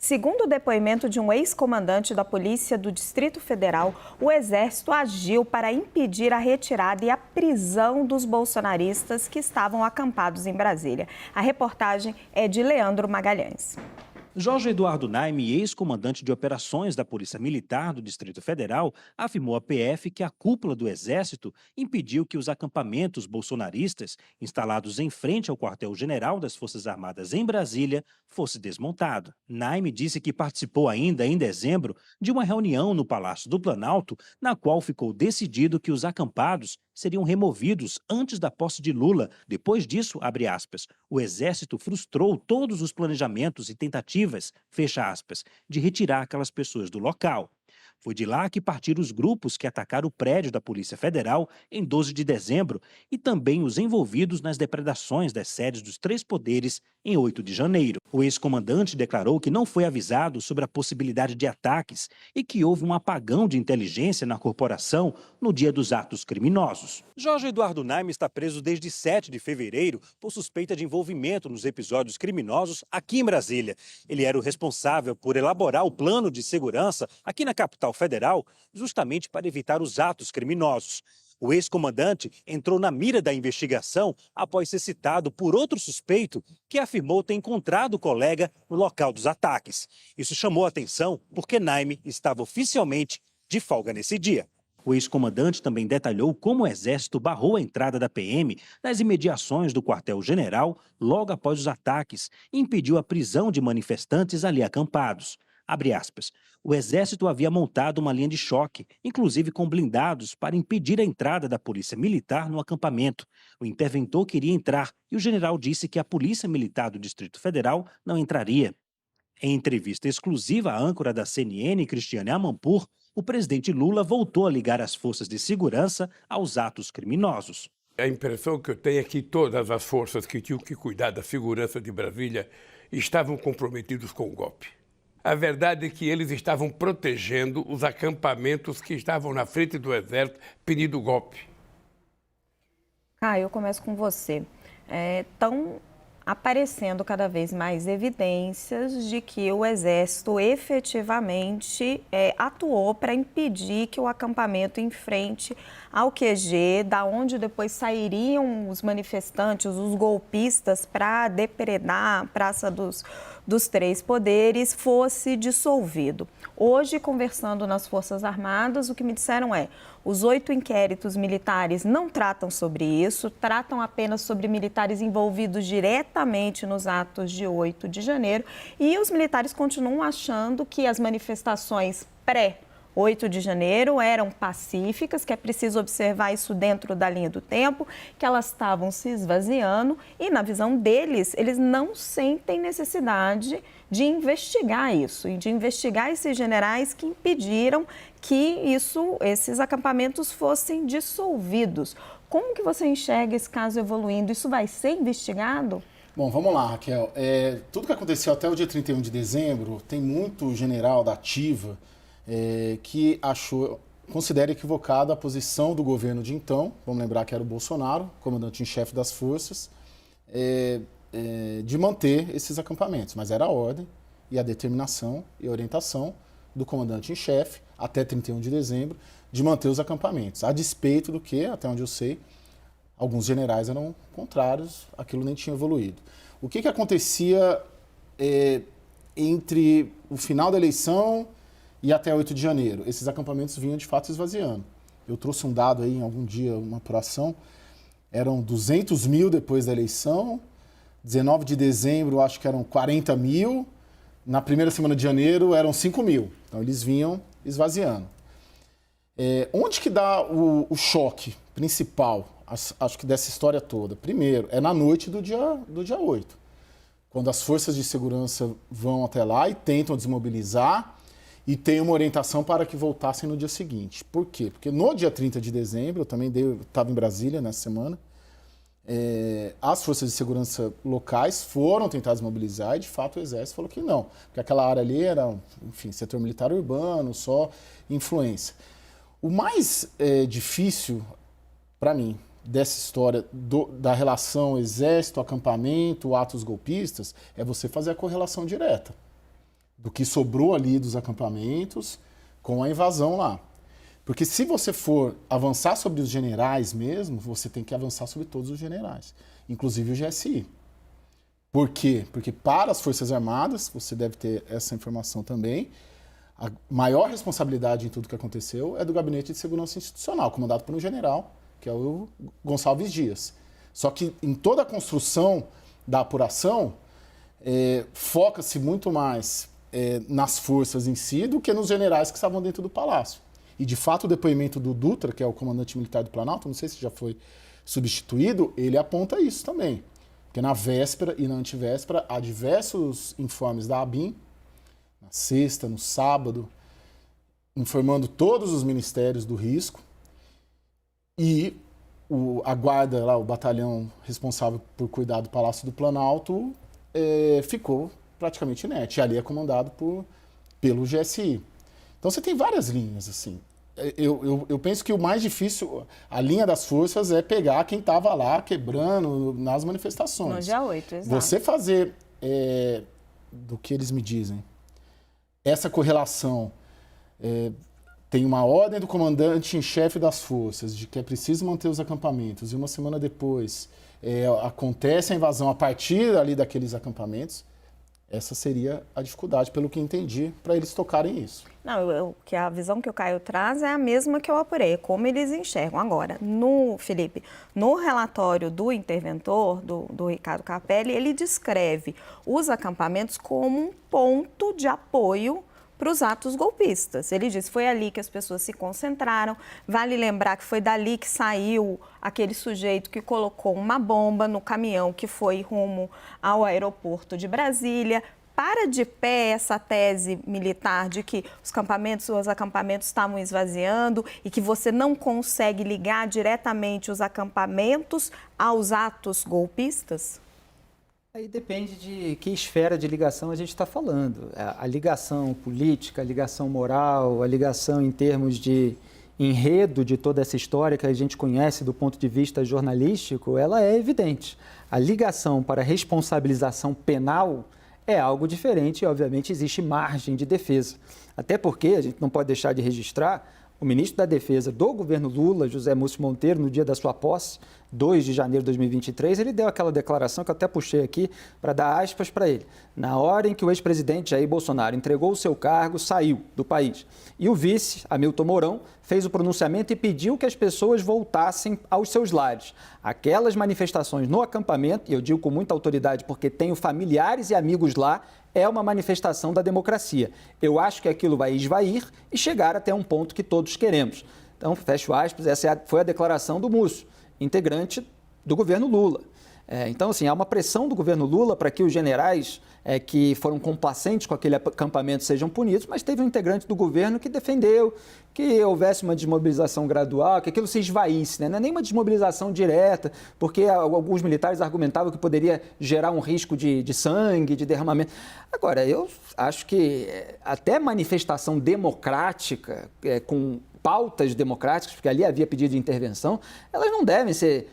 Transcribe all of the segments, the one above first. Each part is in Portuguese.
Segundo o depoimento de um ex-comandante da Polícia do Distrito Federal, o Exército agiu para impedir a retirada e a prisão dos bolsonaristas que estavam acampados em Brasília. A reportagem é de Leandro Magalhães. Jorge Eduardo Naime, ex-comandante de operações da Polícia Militar do Distrito Federal, afirmou à PF que a cúpula do Exército impediu que os acampamentos bolsonaristas, instalados em frente ao quartel-general das Forças Armadas em Brasília, fosse desmontado. Naime disse que participou ainda em dezembro de uma reunião no Palácio do Planalto, na qual ficou decidido que os acampados seriam removidos antes da posse de Lula. Depois disso, abre aspas, o Exército frustrou todos os planejamentos e tentativas, fecha aspas, de retirar aquelas pessoas do local. Foi de lá que partiram os grupos que atacaram o prédio da Polícia Federal em 12 de dezembro e também os envolvidos nas depredações das sedes dos três poderes em 8 de janeiro. O ex-comandante declarou que não foi avisado sobre a possibilidade de ataques e que houve um apagão de inteligência na corporação no dia dos atos criminosos. Jorge Eduardo Naime está preso desde 7 de fevereiro por suspeita de envolvimento nos episódios criminosos aqui em Brasília. Ele era o responsável por elaborar o plano de segurança aqui na capital federal, justamente para evitar os atos criminosos. O ex-comandante entrou na mira da investigação após ser citado por outro suspeito que afirmou ter encontrado o colega no local dos ataques. Isso chamou a atenção porque Naime estava oficialmente de folga nesse dia. O ex-comandante também detalhou como o Exército barrou a entrada da PM nas imediações do quartel-general logo após os ataques e impediu a prisão de manifestantes ali acampados. Abre aspas, o Exército havia montado uma linha de choque, inclusive com blindados, para impedir a entrada da Polícia Militar no acampamento. O interventor queria entrar e o general disse que a Polícia Militar do Distrito Federal não entraria. Em entrevista exclusiva à âncora da CNN, Cristiane Amanpour, o presidente Lula voltou a ligar as forças de segurança aos atos criminosos. A impressão que eu tenho é que todas as forças que tinham que cuidar da segurança de Brasília estavam comprometidos com o golpe. A verdade é que eles estavam protegendo os acampamentos que estavam na frente do Exército pedindo golpe. Eu começo com você. Estão aparecendo cada vez mais evidências de que o Exército efetivamente atuou para impedir que o acampamento em frente ao QG, da onde depois sairiam os manifestantes, os golpistas, para depredar a Praça dos Três Poderes, fosse dissolvido. Hoje, conversando nas Forças Armadas, o que me disseram os 8 inquéritos militares não tratam sobre isso, tratam apenas sobre militares envolvidos diretamente nos atos de 8 de janeiro e os militares continuam achando que as manifestações pré-8 de janeiro eram pacíficas, que é preciso observar isso dentro da linha do tempo, que elas estavam se esvaziando e, na visão deles, eles não sentem necessidade de investigar isso e de investigar esses generais que impediram que esses acampamentos fossem dissolvidos. Como que você enxerga esse caso evoluindo? Isso vai ser investigado? Bom, vamos lá, Raquel. Tudo que aconteceu até o dia 31 de dezembro, tem muito general da ativa que considera equivocada a posição do governo de então, vamos lembrar que era o Bolsonaro, comandante-em-chefe das forças, de manter esses acampamentos, mas era a ordem e a determinação e a orientação do comandante-em-chefe, até 31 de dezembro, de manter os acampamentos, a despeito do que, até onde eu sei, alguns generais eram contrários, aquilo nem tinha evoluído. O que acontecia entre o final da eleição e até 8 de janeiro? Esses acampamentos vinham de fato esvaziando. Eu trouxe um dado aí, em algum dia, uma apuração, eram 200 mil depois da eleição, 19 de dezembro acho que eram 40 mil, na primeira semana de janeiro eram 5 mil. Então eles vinham esvaziando. Onde que dá o choque principal, acho que dessa história toda? Primeiro, é na noite do dia 8, quando as forças de segurança vão até lá e tentam desmobilizar e tem uma orientação para que voltassem no dia seguinte. Por quê? Porque no dia 30 de dezembro, eu também estava em Brasília nessa semana, as forças de segurança locais foram tentar desmobilizar e, de fato, o Exército falou que não, porque aquela área ali era, enfim, setor militar urbano, só influência. O mais difícil, para mim, dessa história da relação exército, acampamento, atos golpistas, é você fazer a correlação direta. do que sobrou ali dos acampamentos com a invasão lá. Porque se você for avançar sobre os generais mesmo, você tem que avançar sobre todos os generais, inclusive o GSI. Por quê? Porque para as Forças Armadas, você deve ter essa informação também, a maior responsabilidade em tudo que aconteceu é do Gabinete de Segurança Institucional, comandado por um general, que é o Gonçalves Dias. Só que em toda a construção da apuração, foca-se muito mais nas forças em si do que nos generais que estavam dentro do palácio. E, de fato, o depoimento do Dutra, que é o comandante militar do Planalto, não sei se já foi substituído, ele aponta isso também. Porque na véspera e na antivéspera há diversos informes da ABIN, na sexta, no sábado, informando todos os ministérios do risco. E a guarda, lá, o batalhão responsável por cuidar do Palácio do Planalto, ficou praticamente inerte. E ali é comandado pelo GSI. Então você tem várias linhas, assim. Eu penso que o mais difícil, a linha das forças, é pegar quem estava lá quebrando nas manifestações. No dia 8, exato. Você fazer, do que eles me dizem, essa correlação, tem uma ordem do comandante em chefe das forças de que é preciso manter os acampamentos, e uma semana depois acontece a invasão a partir ali daqueles acampamentos. Essa seria a dificuldade, pelo que entendi, para eles tocarem isso. Não, que a visão que o Caio traz é a mesma que eu apurei, como eles enxergam. Agora, Felipe, no relatório do interventor, do Ricardo Capelli, ele descreve os acampamentos como um ponto de apoio para os atos golpistas. Ele diz que foi ali que as pessoas se concentraram. Vale lembrar que foi dali que saiu aquele sujeito que colocou uma bomba no caminhão que foi rumo ao aeroporto de Brasília. Para de pé essa tese militar de que os acampamentos estavam esvaziando e que você não consegue ligar diretamente os acampamentos aos atos golpistas? Aí depende de que esfera de ligação a gente está falando. A ligação política, a ligação moral, a ligação em termos de enredo de toda essa história que a gente conhece do ponto de vista jornalístico, ela é evidente. A ligação para a responsabilização penal é algo diferente e, obviamente, existe margem de defesa. Até porque a gente não pode deixar de registrar o ministro da Defesa do governo Lula, José Múcio Monteiro, no dia da sua posse, 2 de janeiro de 2023, ele deu aquela declaração que eu até puxei aqui para dar aspas para ele. Na hora em que o ex-presidente Jair Bolsonaro entregou o seu cargo, saiu do país. E o vice, Hamilton Mourão, fez o pronunciamento e pediu que as pessoas voltassem aos seus lares. Aquelas manifestações no acampamento, e eu digo com muita autoridade porque tenho familiares e amigos lá, é uma manifestação da democracia. Eu acho que aquilo vai esvair e chegar até um ponto que todos queremos. Então, fecho aspas, essa foi a declaração do Múcio, integrante do governo Lula. Então, assim, há uma pressão do governo Lula para que os generais que foram complacentes com aquele acampamento sejam punidos, mas teve um integrante do governo que defendeu que houvesse uma desmobilização gradual, que aquilo se esvaísse, né? Não é nem uma desmobilização direta, porque alguns militares argumentavam que poderia gerar um risco de sangue, de derramamento. Agora, eu acho que até manifestação democrática, com pautas democráticas, porque ali havia pedido de intervenção, elas não devem ser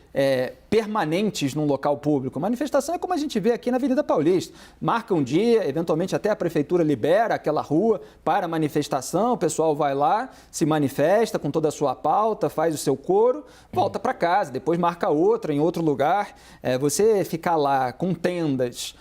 permanentes num local público. Manifestação é como a gente vê aqui na Avenida Paulista. Marca um dia, eventualmente até a prefeitura libera aquela rua para manifestação, o pessoal vai lá, se manifesta com toda a sua pauta, faz o seu coro, volta para casa, depois marca outra em outro lugar. Você ficar lá com tendas,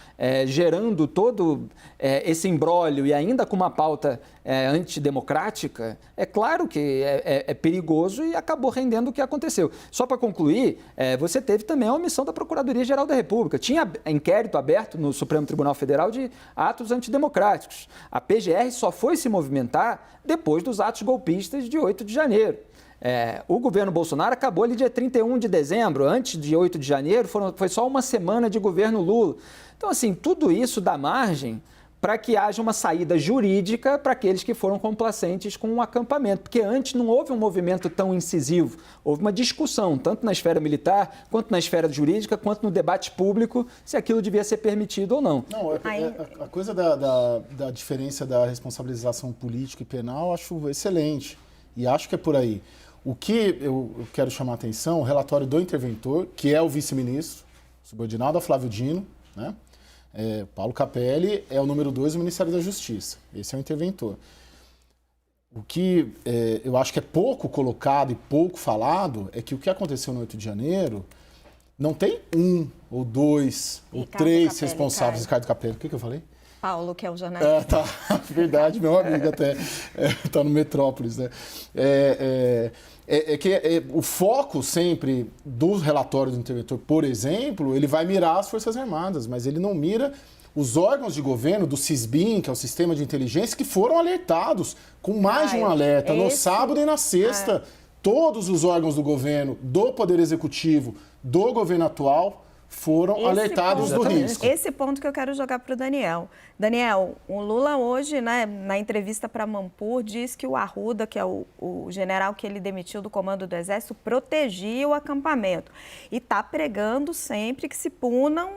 gerando todo esse imbróglio e ainda com uma pauta antidemocrática, é claro que é perigoso e acabou rendendo o que aconteceu. Só para concluir, você teve também a omissão da Procuradoria-Geral da República. Tinha inquérito aberto no Supremo Tribunal Federal de atos antidemocráticos. A PGR só foi se movimentar depois dos atos golpistas de 8 de janeiro. O governo Bolsonaro acabou ali dia 31 de dezembro, antes de 8 de janeiro, foi só uma semana de governo Lula. Então, assim, tudo isso dá margem para que haja uma saída jurídica para aqueles que foram complacentes com o acampamento, porque antes não houve um movimento tão incisivo, houve uma discussão, tanto na esfera militar, quanto na esfera jurídica, quanto no debate público, se aquilo devia ser permitido ou não. Não, a coisa da diferença da responsabilização política e penal eu acho excelente, e acho que é por aí. O que eu quero chamar a atenção, o relatório do interventor, que é o vice-ministro, subordinado a Flávio Dino, né? Paulo Capelli é o número 2 do Ministério da Justiça. Esse é o interventor. O que eu acho que é pouco colocado e pouco falado é que o que aconteceu no 8 de janeiro não tem 1 ou 2 ou 3 responsáveis. Ricardo Capelli, o que eu falei? Paulo, que é o jornalista. Verdade, meu amigo até tá no Metrópolis, né? O foco sempre do relatório do interventor, por exemplo, ele vai mirar as Forças Armadas, mas ele não mira os órgãos de governo do SISBIN, que é o Sistema de Inteligência, que foram alertados com mais de um alerta no sábado e na sexta. Todos os órgãos do governo, do Poder Executivo, do governo atual, foram alertados do risco. Esse ponto que eu quero jogar para o Daniel. Daniel, o Lula hoje, né, na entrevista para Manpur, diz que o Arruda, que é o general que ele demitiu do comando do Exército, protegia o acampamento. E está pregando sempre que se punam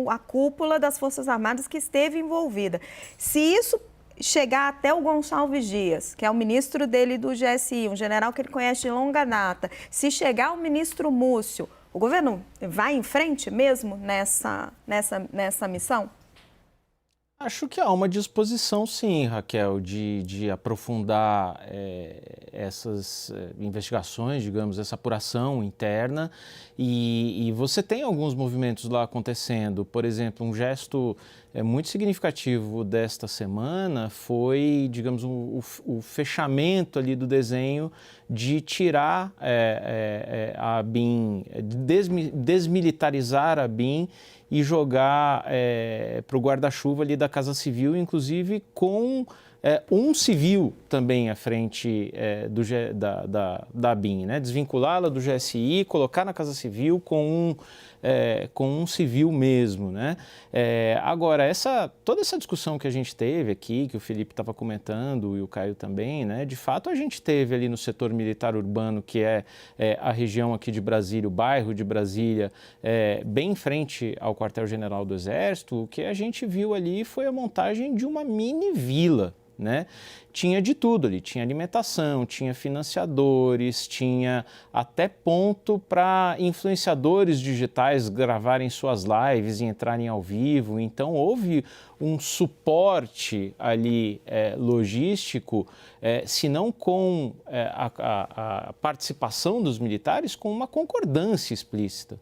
a cúpula das Forças Armadas que esteve envolvida. Se isso chegar até o Gonçalves Dias, que é o ministro dele do GSI, um general que ele conhece de longa data, se chegar ao ministro Múcio, o governo vai em frente mesmo nessa missão? Acho que há uma disposição, sim, Raquel, de aprofundar essas investigações, digamos, essa apuração interna. E você tem alguns movimentos lá acontecendo. Por exemplo, um gesto muito significativo desta semana foi, digamos, o fechamento ali do desenho de tirar a ABIN, desmilitarizar a ABIN e jogar para o guarda-chuva ali da Casa Civil, inclusive com um civil também à frente da ABIN, né? Desvinculá-la do GSI, colocar na Casa Civil com um civil mesmo, né? Agora, toda essa discussão que a gente teve aqui, que o Felipe estava comentando e o Caio também, né? De fato, a gente teve ali no setor militar urbano, que é a região aqui de Brasília, o bairro de Brasília, bem em frente ao quartel-general do Exército, o que a gente viu ali foi a montagem de uma mini vila, né? Tinha de tudo ali, tinha alimentação, tinha financiadores, tinha até ponto para influenciadores digitais gravarem suas lives e entrarem ao vivo. Então houve um suporte ali logístico, se não com a participação dos militares, com uma concordância explícita,